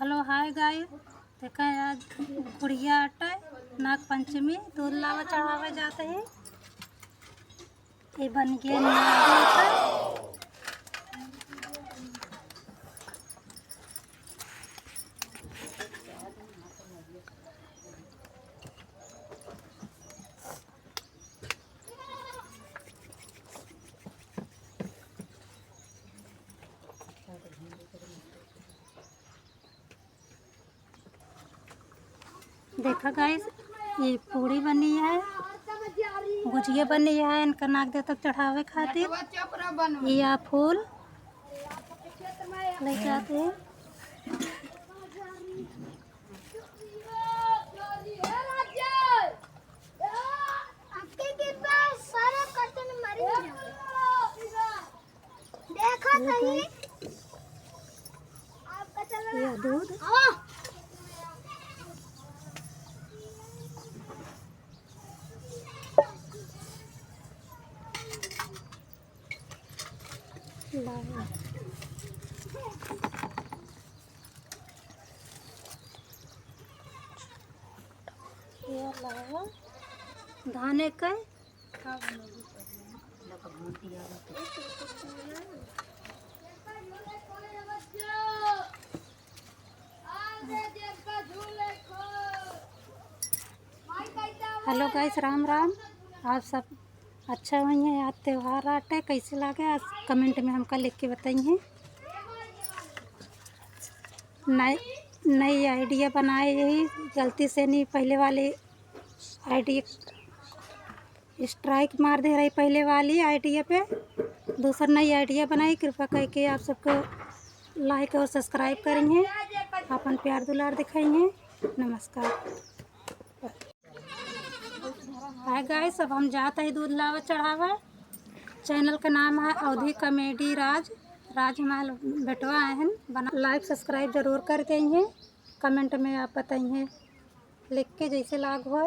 Hello hi guys, देखा है आज गुड़िया आटा नाग पंचमी दूध लावा चढ़ावे जाते हैं। ये बन गया नाग आटा। देखा गाइस, ये पूड़ी बनी है, गुजिया बनी है इनका नाग देवता चढ़ावे खातिर। ये फूल ले जाते हैं। ये दूध लावा लावा धाने का हेलो गाइस, राम राम। आप सब अच्छा हुई हैं। आज त्यौहार आटे कैसे लगे आज कमेंट में हमका लिख के बताइए। नई आइडिया बनाए, यही गलती से नहीं, पहले वाली आइडिया स्ट्राइक मार दे रही, पहले वाली आइडिया पे दूसरा नई आइडिया बनाई। कृपा करके आप सबको लाइक और सब्सक्राइब करेंगे, अपन प्यार दुलार दिखाएंगे। नमस्कार। हाय गाइस, अब हम जाते हैं दूध लावा चढ़ावा। चैनल का नाम है अवधि कॉमेडी राज हमारे बेटवा आए हैं। बना लाइक सब्सक्राइब जरूर कर देंगे। कमेंट में आप बताइए लिख के जैसे लाग हो।